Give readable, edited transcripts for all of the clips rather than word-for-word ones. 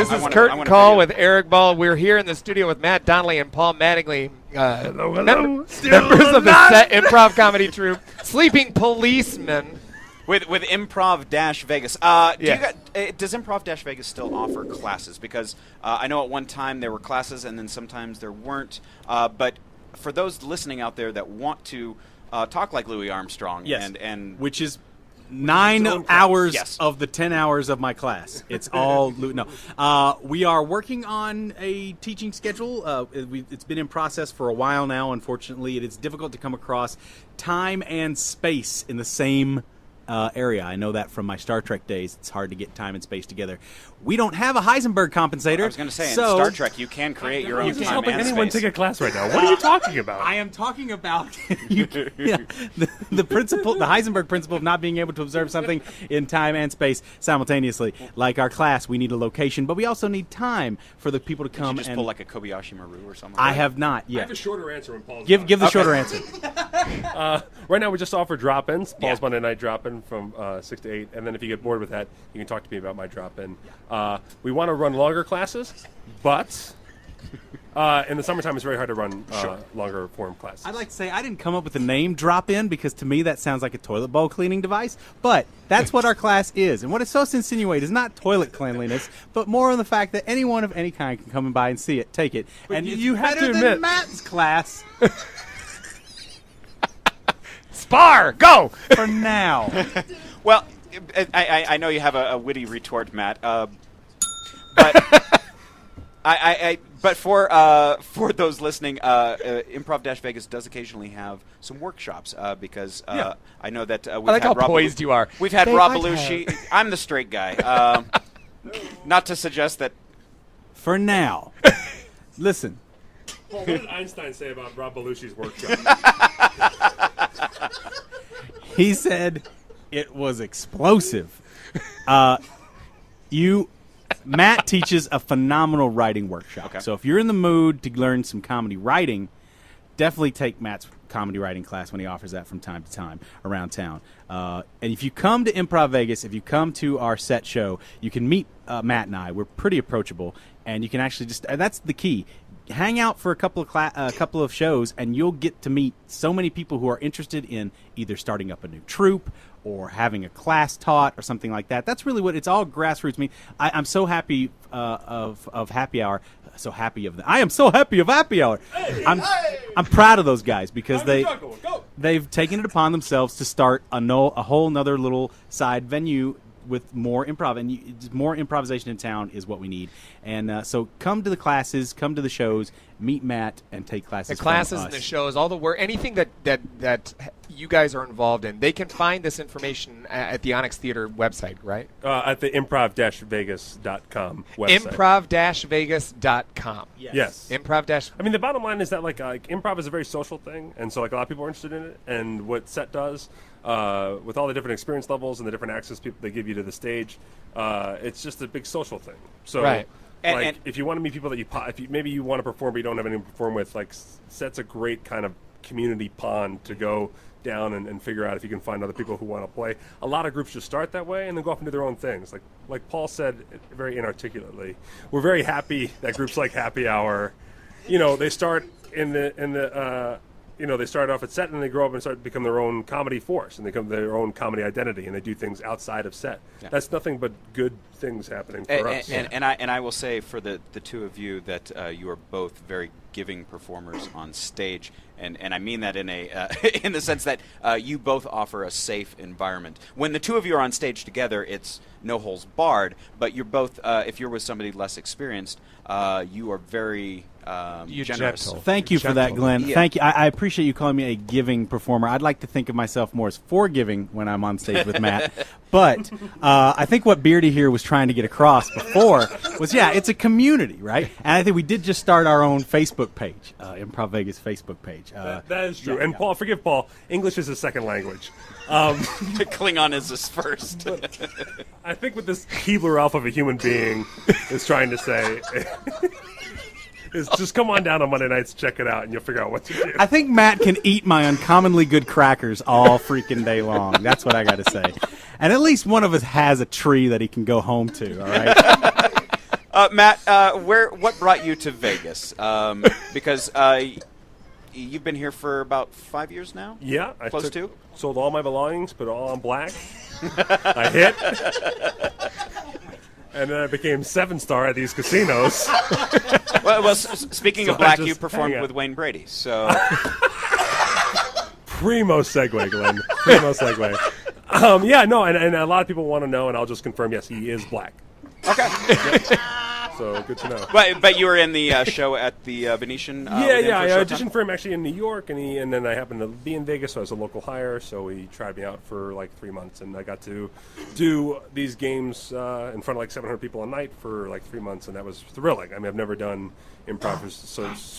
This is Curtain Call with Eric Ball. We're here in the studio with Matt Donnelly and Paul Mattingly, members of the set improv comedy troupe, Sleeping Policemen. With Improv-Vegas. Does Improv-Vegas still offer classes? Because I know at one time there were classes and then sometimes there weren't. But for those listening out there that want to talk like Louis Armstrong, and which is 9 hours of the 10 hours of my class. It's all we are working on a teaching schedule. It's been in process for a while now. Unfortunately, it is difficult to come across time and space in the same area. I know that from my Star Trek days. It's hard to get time and space together. We don't have a Heisenberg compensator. I was going to say, in Star Trek, you can create your own time and space. You're helping anyone take a class right now. What are you talking about? I am talking about the principle, the Heisenberg principle of not being able to observe something in time and space simultaneously. Like our class, we need a location, but we also need time for the people to come. Did you just pull like a Kobayashi Maru or something? I have not yet. I have a shorter answer when Paul's Give the shorter answer. Right now, we just offer drop-ins. Paul's Monday night drop-in from 6 to 8. And then if you get bored with that, you can talk to me about my drop-in. We want to run longer classes, but in the summertime, it's very hard to run longer form classes. I'd like to say I didn't come up with the name drop-in because to me that sounds like a toilet bowl cleaning device, but that's what our class is. And what it's supposed to insinuate is not toilet cleanliness, but more on the fact that anyone of any kind can come by and see it, take it. But and you it's have better to than admit- Matt's class Spar, go! for now. Well, I know you have a witty retort, Matt, but but for those listening, Improv-Vegas does occasionally have some workshops because I know that I like how poised you are. We've had Rob Belushi. I'm the straight guy. Not to suggest that. For now. Listen. Well, what did Einstein say about Rob Belushi's workshop? He said it was explosive. Matt teaches a phenomenal writing workshop. Okay. So if you're in the mood to learn some comedy writing, definitely take Matt's comedy writing class when he offers that from time to time around town. And if you come to Improv Vegas, if you come to our set show, you can meet Matt and I. We're pretty approachable, and you can actually that's the key. Hang out for a couple of shows, and you'll get to meet so many people who are interested in either starting up a new troupe or having a class taught or something like that. That's really what it's all grassroots. I'm so happy of Happy Hour. So happy of I am so happy of Happy Hour. I'm proud of those guys because they've taken it upon themselves to start a whole nother little side venue with more improv, and more improvisation in town is what we need. And so come to the classes, come to the shows, meet Matt, and take classes. The classes from and us. the shows, all the work, anything that you guys are involved in, they can find this information at the Onyx Theater website, right? At the improv-vegas.com website. Improv-vegas.com. Yes. Improv- I mean, the bottom line is that like improv is a very social thing, and so like a lot of people are interested in it. And what set does, with all the different experience levels and the different access people they give you to the stage, it's just a big social thing. So, right. And if you want to meet people that maybe you want to perform but you don't have anyone to perform with, like set's a great kind of community pond to go down and figure out if you can find other people who want to play. A lot of groups just start that way and then go off and do their own things. Like Paul said very inarticulately, we're very happy that groups like Happy Hour, they start they start off at set and they grow up and start to become their own comedy force and they become their own comedy identity and they do things outside of set. Yeah. That's nothing but good things happening for us. And I will say for the two of you that you are both very giving performers on stage, and I mean that in a in the sense that you both offer a safe environment. When the two of you are on stage together, it's no holes barred, but you're both if you're with somebody less experienced, you are very generous. Gentle. Thank you for that, Glenn. Yeah. Thank you. I appreciate you calling me a giving performer. I'd like to think of myself more as forgiving when I'm on stage with Matt. But I think what Beardy here was trying to get across before was, it's a community, right? And I think we did just start our own Facebook page, Improv Vegas Facebook page. That is true. And Paul, forgive Paul, English is his second language. Klingon is his first. I think what this Keebler Elf of a human being is trying to say is just come on down on Monday nights, check it out, and you'll figure out what to do. I think Matt can eat my uncommonly good crackers all freaking day long. That's what I got to say. And at least one of us has a tree that he can go home to, all right? Matt, what brought you to Vegas? Because you've been here for about 5 years now? Yeah. Close to? Sold all my belongings, put it all on black. I hit. And then I became 7-star at these casinos. Well, speaking of I black, just you performed hang out. with Wayne Brady, so... Primo segue, Glenn. Primo segue. Yeah, no, and a lot of people want to know, and I'll just confirm, yes, he is black. Okay. So good to know. But you were in the show at the Venetian? Yeah. with him for I a short auditioned time? for him actually in New York, and then I happened to be in Vegas, so I was a local hire. So he tried me out for like 3 months, and I got to do these games in front of like 700 people a night for like 3 months, and that was thrilling. I mean, I've never done improv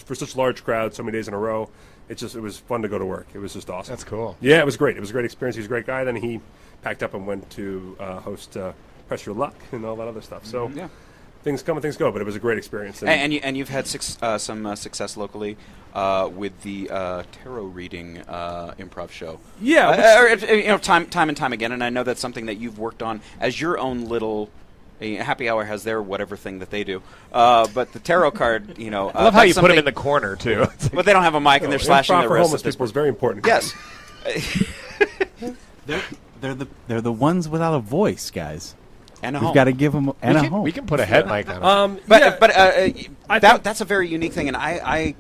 for such large crowds, so many days in a row. It was fun to go to work. It was just awesome. That's cool. Yeah, it was great. It was a great experience. He was a great guy. Then he packed up and went to host Press Your Luck and all that other stuff. So Yeah. things come and things go, but it was a great experience. And you've had some success locally with the tarot reading improv show. Yeah, time and time again. And I know that's something that you've worked on as your own little. Happy Hour has their whatever thing that they do, but the tarot card, I love how you put him in the corner too. But they don't have a mic and they're slashing improv their for wrists. homeless at this people is point. very important. Yes. They're the ones without a voice, guys. And a We've home. got to give them a home. We can put a head mic on him. That's a very unique thing, and I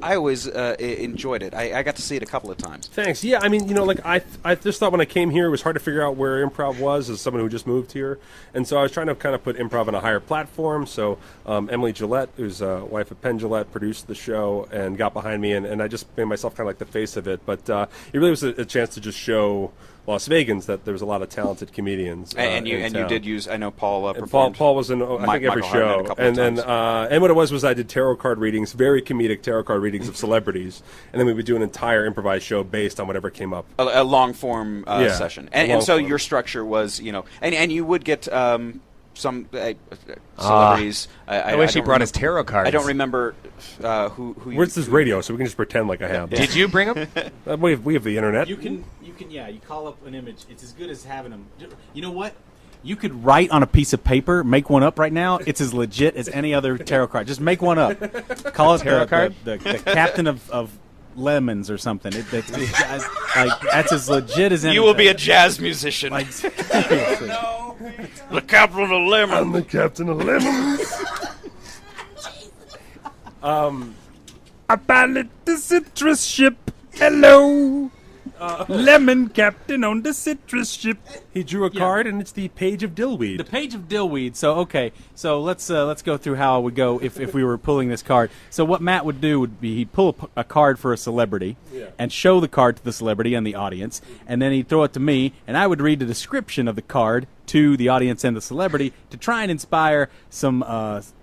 always enjoyed it. I got to see it a couple of times. Thanks. Yeah, I mean, I just thought when I came here, it was hard to figure out where improv was as someone who just moved here. And so I was trying to kind of put improv on a higher platform. So Emily Gillette, who's wife of Penn Gillette, produced the show and got behind me. And I just made myself kind of like the face of it. But it really was a chance to just show Las Vegans that there was a lot of talented comedians. And you in town. did use, I know Paul And performed. Paul was in, I think, every Michael Hartman show. a couple of And then, times. and what it was I did tarot card readings, very comedic tarot card readings of celebrities. And then we would do an entire improvised show based on whatever came up. A long form Yeah, session. a And long so form. your structure was, and you would get some celebrities. I wish he don't brought his remember- tarot cards. I don't remember who you... Where's this radio so we can just pretend like I have? Did you bring him? We have the internet. You can, you call up an image. It's as good as having them. You know what? You could write on a piece of paper, make one up right now. It's as legit as any other tarot card. Just make one up. Call it Tarot card? The captain of lemons or something. That's as legit as anything. You will be a jazz musician. Like, seriously. The captain of I'm lemon. the captain of lemons. I pilot the citrus ship. Hello. Lemon captain on the citrus ship. He drew a card, and it's the page of dillweed. The page of dillweed. So okay, so let's go through how it would go if we were pulling this card. So what Matt would do would be he'd pull a card for a celebrity and show the card to the celebrity and the audience, and then he'd throw it to me, and I would read the description of the card to the audience and the celebrity to try and inspire some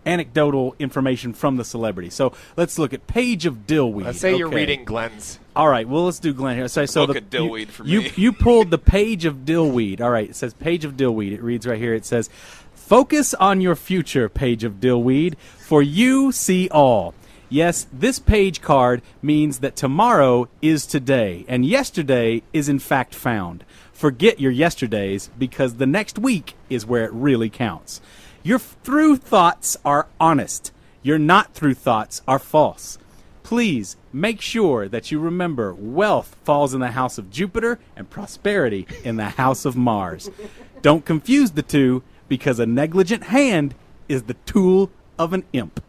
anecdotal information from the celebrity. So let's look at page of dillweed. Let's say you're Okay. reading Glenn's. All right, well, let's do Glenn here. So Book of dillweed for you, me. You pulled the page of dillweed. All right, it says page of dillweed. It reads right here. It says, "Focus on your future, page of dillweed, for you see all." Yes, this page card means that tomorrow is today, and yesterday is in fact found. Forget your yesterdays, because the next week is where it really counts. Your through thoughts are honest. Your not through thoughts are false. Please make sure that you remember wealth falls in the house of Jupiter and prosperity in the house of Mars. Don't confuse the two, because a negligent hand is the tool of an imp.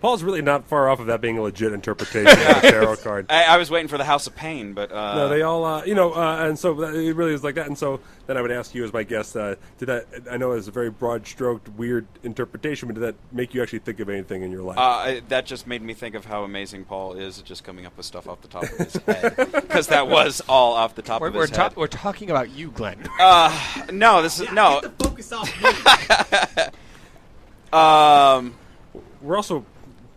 Paul's really not far off of that being a legit interpretation of the tarot card. I was waiting for the House of Pain, but... No, they all, and so it really is like that. And so then I would ask you as my guest, did that, I know it's a very broad-stroked, weird interpretation, but did that make you actually think of anything in your life? that just made me think of how amazing Paul is at just coming up with stuff off the top of his head. Because that was all off the top of his head. We're talking about you, Glenn. No, this is... No. Focus on We're also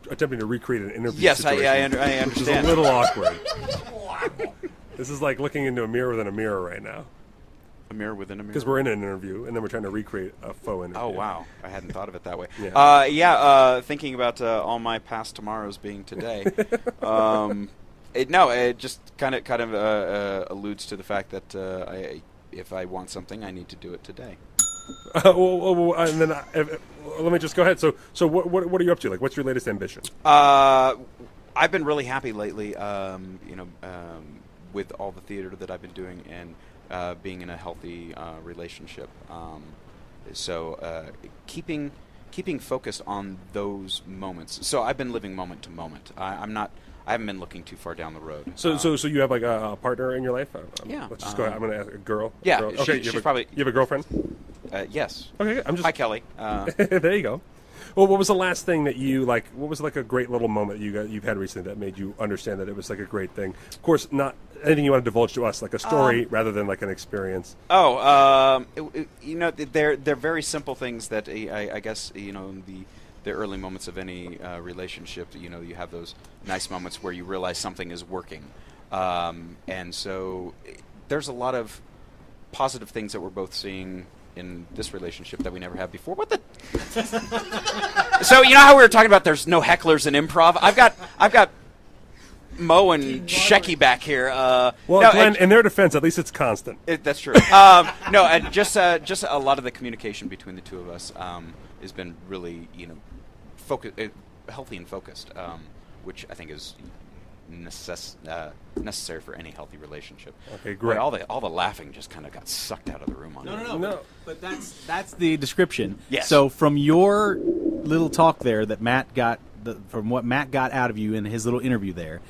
attempting to recreate an interview Yes, situation. I Which is a understand. little awkward. This is like looking into a mirror within a mirror right now. A mirror within a mirror. Because we're in an interview, and then we're trying to recreate a faux interview. Oh, wow. I hadn't thought of it that way. Yeah. Thinking about all my past tomorrows being today. It just kind of alludes to the fact that if I want something, I need to do it today. And then let me just go ahead. So what are you up to? Like, what's your latest ambition? I've been really happy lately, with all the theater that I've been doing and being in a healthy relationship. So keeping focused on those moments. So I've been living moment to moment. I haven't been looking too far down the road. So you have like a partner in your life? Yeah. Let's just go ahead. I'm going to ask a girl. Yeah. Girl. Okay. She's You have a girlfriend? Yes. Okay. Hi, Kelly. There you go. Well, what was the last thing that you like? What was like a great little moment you've had recently that made you understand that it was like a great thing? Of course, not anything you want to divulge to us, like a story rather than like an experience. They're very simple things that I guess in the early moments of any relationship, you have those nice moments where you realize something is working, and so there's a lot of positive things that we're both seeing in this relationship that we never had before. What the? So you know how we were talking about there's no hecklers in improv? I've got Mo and Shecky back here. Well, no, Glenn, in their defense, at least it's constant. That's true. No, and just a lot of the communication between the two of us has been really healthy and focused, which I think is necessary for any healthy relationship. Okay, great. Boy, all the laughing just kind of got sucked out of the room on that. No. But that's the description. Yes. So from your little talk there that Matt got, from what Matt got out of you in his little interview there,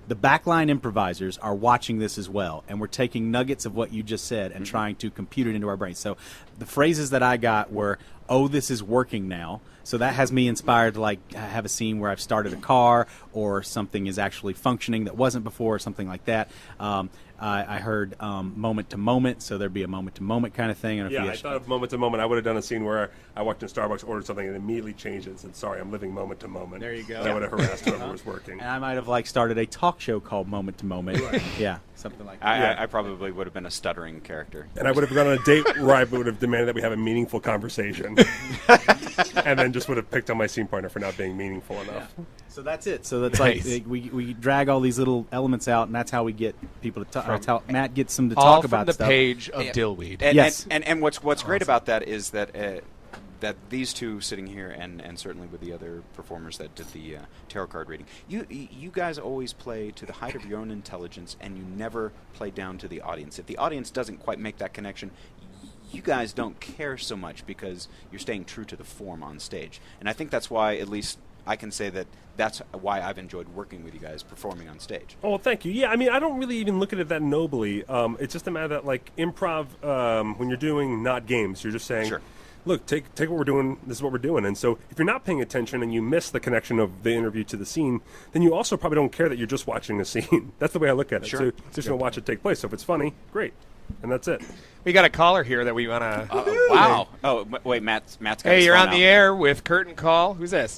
the backline improvisers are watching this as well, and we're taking nuggets of what you just said and trying to compute it into our brains. So the phrases that I got were, "Oh, this is working now." So that has me inspired to like have a scene where I've started a car or something is actually functioning that wasn't before, or something like that. I heard moment to moment, so there'd be a moment to moment kind of thing. Yeah, I thought of moment to moment. I would have done a scene where I walked in Starbucks, ordered something, and immediately changed it and said, "Sorry, I'm living moment to moment." There you go. And I would have harassed whoever was working. And I might have like started a talk show called Moment to Moment. Yeah, something like that. I probably would have been a stuttering character. And I would have gone on a date where I would have demanded that we have a meaningful conversation. And then just would have picked on my scene partner for not being meaningful enough. Yeah. So that's it. So that's Nice. like we drag all these little elements out, and that's how we get people to talk. That's how Matt gets them to All talk from about the stuff. page of Dillweed. And, Yes. and what's great about that is that that these two sitting here, and certainly with the other performers that did the tarot card reading, you guys always play to the height of your own intelligence, and you never play down to the audience. If the audience doesn't quite make that connection, you guys don't care so much because you're staying true to the form on stage. And I think that's why, at least I can say that's why I've enjoyed working with you guys performing on stage. Oh, well, thank you. Yeah, I mean, I don't really even look at it that nobly. It's just a matter that, like, improv, when you're doing not games, you're just saying, Sure. look, take what we're doing, this is what we're doing. And so if you're not paying attention and you miss the connection of the interview to the scene, then you also probably don't care that you're just watching a scene. That's the way I look at it. Sure. So just going to watch it take place. So if it's funny, great. And that's it. We got a caller here that we want to... Wow. Oh, wait, Matt's got Hey, his you're phone on the out. air with Curtain Call. Who's this?